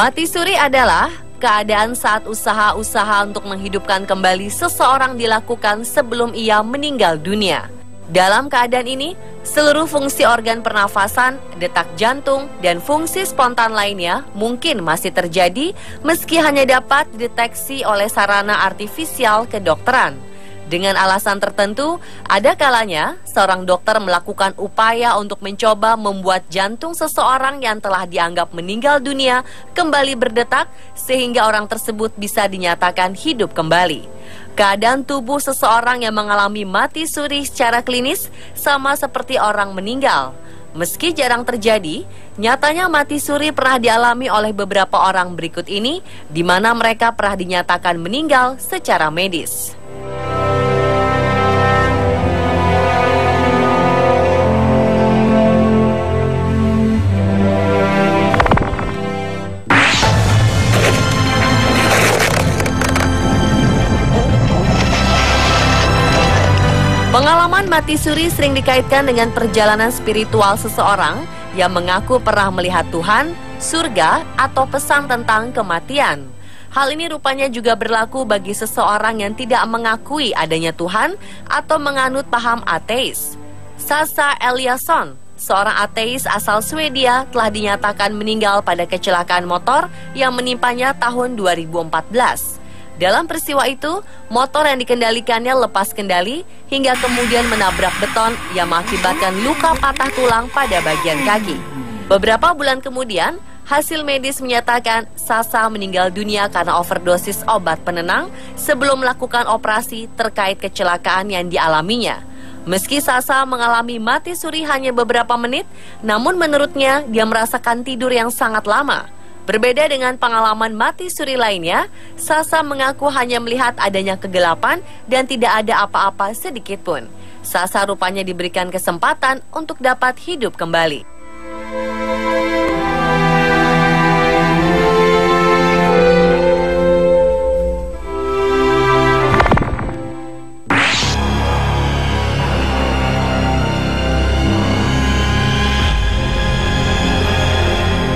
Mati suri adalah keadaan saat usaha-usaha untuk menghidupkan kembali seseorang dilakukan sebelum ia meninggal dunia. Dalam keadaan ini, seluruh fungsi organ pernafasan, detak jantung, dan fungsi spontan lainnya mungkin masih terjadi meski hanya dapat dideteksi oleh sarana artifisial kedokteran. Dengan alasan tertentu, ada kalanya seorang dokter melakukan upaya untuk mencoba membuat jantung seseorang yang telah dianggap meninggal dunia kembali berdetak sehingga orang tersebut bisa dinyatakan hidup kembali. Keadaan tubuh seseorang yang mengalami mati suri secara klinis sama seperti orang meninggal. Meski jarang terjadi, nyatanya mati suri pernah dialami oleh beberapa orang berikut ini, di mana mereka pernah dinyatakan meninggal secara medis. Pengalaman mati suri sering dikaitkan dengan perjalanan spiritual seseorang yang mengaku pernah melihat Tuhan, surga, atau pesan tentang kematian. Hal ini rupanya juga berlaku bagi seseorang yang tidak mengakui adanya Tuhan atau menganut paham ateis. Sasa Eliasson, seorang ateis asal Swedia, telah dinyatakan meninggal pada kecelakaan motor yang menimpanya tahun 2014. Dalam peristiwa itu, motor yang dikendalikannya lepas kendali hingga kemudian menabrak beton yang mengakibatkan luka patah tulang pada bagian kaki. Beberapa bulan kemudian, hasil medis menyatakan Sasa meninggal dunia karena overdosis obat penenang sebelum melakukan operasi terkait kecelakaan yang dialaminya. Meski Sasa mengalami mati suri hanya beberapa menit, namun menurutnya dia merasakan tidur yang sangat lama. Berbeda dengan pengalaman mati suri lainnya, Sasa mengaku hanya melihat adanya kegelapan dan tidak ada apa-apa sedikit pun. Sasa rupanya diberikan kesempatan untuk dapat hidup kembali.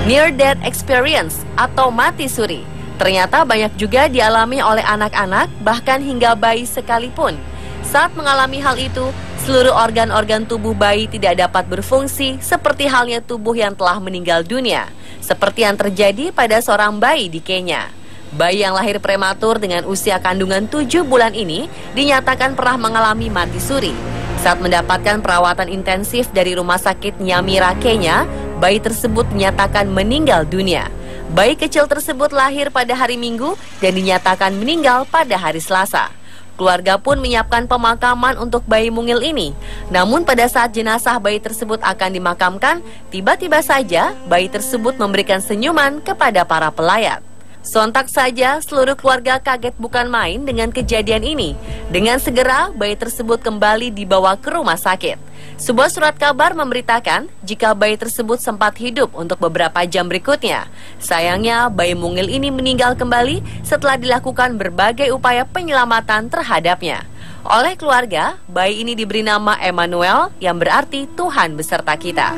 Near-death experience atau mati suri ternyata banyak juga dialami oleh anak-anak, bahkan hingga bayi sekalipun. Saat mengalami hal itu, seluruh organ-organ tubuh bayi tidak dapat berfungsi seperti halnya tubuh yang telah meninggal dunia, seperti yang terjadi pada seorang bayi di Kenya. Bayi yang lahir prematur dengan usia kandungan 7 bulan ini dinyatakan pernah mengalami mati suri. Saat mendapatkan perawatan intensif dari Rumah Sakit Nyamira, Kenya, bayi tersebut dinyatakan meninggal dunia. Bayi kecil tersebut lahir pada hari Minggu dan dinyatakan meninggal pada hari Selasa. Keluarga pun menyiapkan pemakaman untuk bayi mungil ini. Namun pada saat jenazah bayi tersebut akan dimakamkan, tiba-tiba saja bayi tersebut memberikan senyuman kepada para pelayat. Sontak saja seluruh keluarga kaget bukan main dengan kejadian ini. Dengan segera bayi tersebut kembali dibawa ke rumah sakit. Sebuah surat kabar memberitakan jika bayi tersebut sempat hidup untuk beberapa jam berikutnya. Sayangnya bayi mungil ini meninggal kembali setelah dilakukan berbagai upaya penyelamatan terhadapnya. Oleh keluarga, bayi ini diberi nama Emmanuel yang berarti Tuhan beserta kita.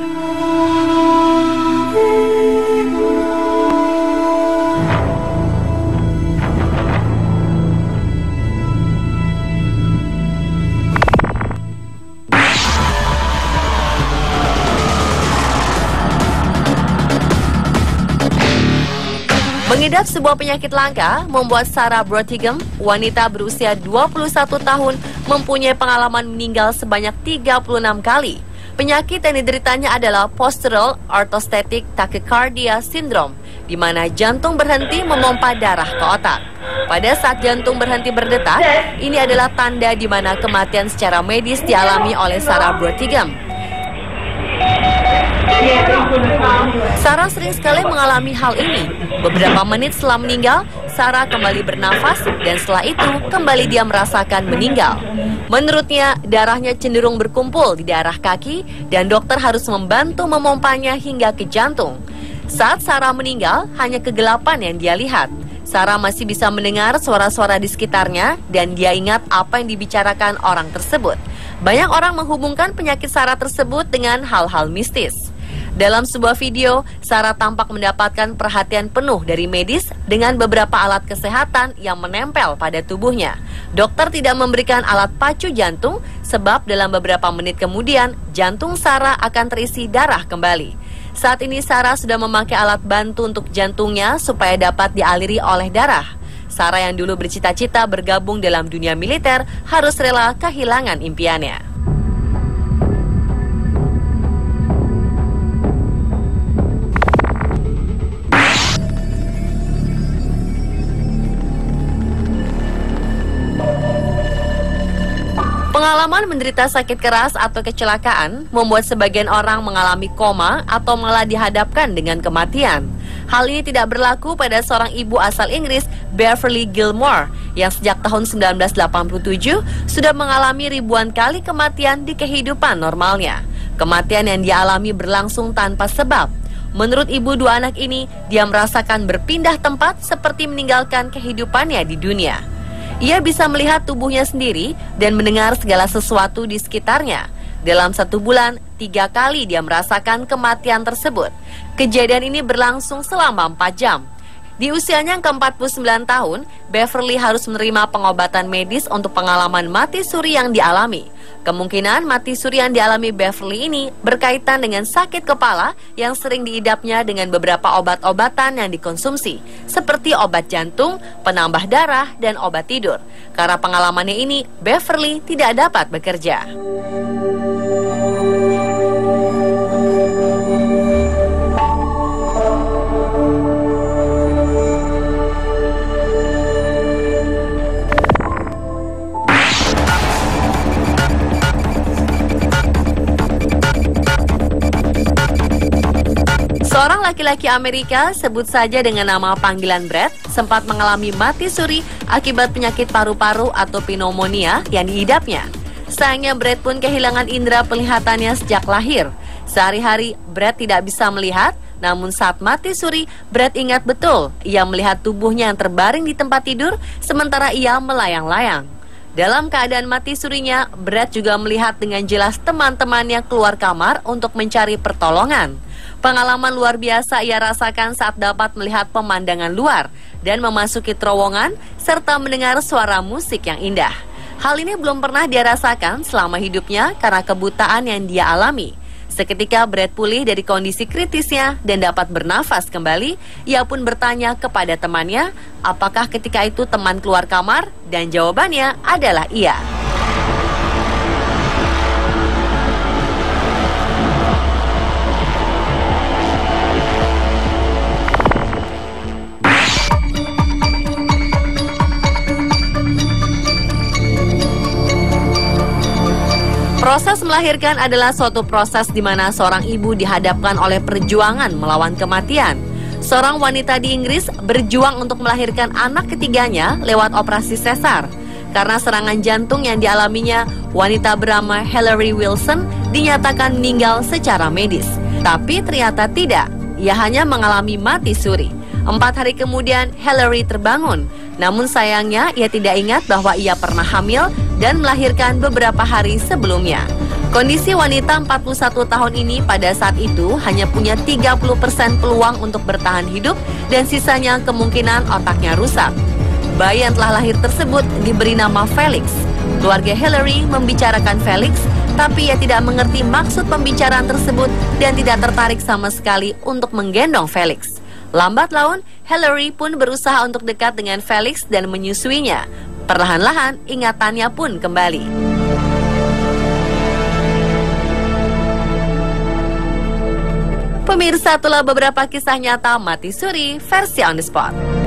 Mengidap sebuah penyakit langka membuat Sarah Brottigam, wanita berusia 21 tahun, mempunyai pengalaman meninggal sebanyak 36 kali. Penyakit yang dideritanya adalah Postural Orthostatic Tachycardia Syndrome, di mana jantung berhenti memompa darah ke otak. Pada saat jantung berhenti berdetak, ini adalah tanda di mana kematian secara medis dialami oleh Sarah Brottigam. Sarah sering sekali mengalami hal ini. Beberapa menit setelah meninggal, Sarah kembali bernafas dan setelah itu kembali dia merasakan meninggal. Menurutnya, darahnya cenderung berkumpul di daerah kaki dan dokter harus membantu memompanya hingga ke jantung. Saat Sarah meninggal, hanya kegelapan yang dia lihat. Sarah masih bisa mendengar suara-suara di sekitarnya dan dia ingat apa yang dibicarakan orang tersebut. Banyak orang menghubungkan penyakit Sarah tersebut dengan hal-hal mistis. Dalam sebuah video, Sarah tampak mendapatkan perhatian penuh dari medis dengan beberapa alat kesehatan yang menempel pada tubuhnya. Dokter tidak memberikan alat pacu jantung sebab dalam beberapa menit kemudian jantung Sarah akan terisi darah kembali. Saat ini Sarah sudah memakai alat bantu untuk jantungnya supaya dapat dialiri oleh darah. Sarah yang dulu bercita-cita bergabung dalam dunia militer harus rela kehilangan impiannya. Pengalaman menderita sakit keras atau kecelakaan membuat sebagian orang mengalami koma atau malah dihadapkan dengan kematian. Hal ini tidak berlaku pada seorang ibu asal Inggris, Beverly Gilmore, yang sejak tahun 1987 sudah mengalami ribuan kali kematian di kehidupan normalnya. Kematian yang dialami berlangsung tanpa sebab. Menurut ibu dua anak ini, dia merasakan berpindah tempat seperti meninggalkan kehidupannya di dunia. Ia bisa melihat tubuhnya sendiri dan mendengar segala sesuatu di sekitarnya. Dalam 1 bulan, 3 kali dia merasakan kematian tersebut. Kejadian ini berlangsung selama 4 jam. Di usianya yang ke-49 tahun, Beverly harus menerima pengobatan medis untuk pengalaman mati suri yang dialami. Kemungkinan mati suri yang dialami Beverly ini berkaitan dengan sakit kepala yang sering diidapnya dengan beberapa obat-obatan yang dikonsumsi, seperti obat jantung, penambah darah, dan obat tidur. Karena pengalamannya ini, Beverly tidak dapat bekerja. Seorang laki-laki Amerika, sebut saja dengan nama panggilan Brett, sempat mengalami mati suri akibat penyakit paru-paru atau pneumonia yang diidapnya. Sayangnya Brett pun kehilangan indera penglihatannya sejak lahir. Sehari-hari Brett tidak bisa melihat, namun saat mati suri, Brett ingat betul ia melihat tubuhnya yang terbaring di tempat tidur sementara ia melayang-layang. Dalam keadaan mati surinya, Brett juga melihat dengan jelas teman-temannya keluar kamar untuk mencari pertolongan. Pengalaman luar biasa ia rasakan saat dapat melihat pemandangan luar dan memasuki terowongan serta mendengar suara musik yang indah. Hal ini belum pernah dia rasakan selama hidupnya karena kebutaan yang dia alami. Seketika Brett pulih dari kondisi kritisnya dan dapat bernafas kembali. Ia pun bertanya kepada temannya, apakah ketika itu teman keluar kamar? Dan jawabannya adalah iya. Proses melahirkan adalah suatu proses di mana seorang ibu dihadapkan oleh perjuangan melawan kematian. Seorang wanita di Inggris berjuang untuk melahirkan anak ketiganya lewat operasi sesar. Karena serangan jantung yang dialaminya, wanita bernama Hillary Wilson dinyatakan meninggal secara medis. Tapi ternyata tidak, ia hanya mengalami mati suri. 4 hari kemudian Hillary terbangun. Namun sayangnya ia tidak ingat bahwa ia pernah hamil dan melahirkan beberapa hari sebelumnya. Kondisi wanita 41 tahun ini pada saat itu hanya punya 30% peluang untuk bertahan hidup dan sisanya kemungkinan otaknya rusak. Bayi yang telah lahir tersebut diberi nama Felix. Keluarga Hillary membicarakan Felix, tapi ia tidak mengerti maksud pembicaraan tersebut dan tidak tertarik sama sekali untuk menggendong Felix. Lambat laun, Hillary pun berusaha untuk dekat dengan Felix dan menyusuinya. Perlahan-lahan, ingatannya pun kembali. Pemirsa, itulah beberapa kisah nyata mati suri versi On The Spot.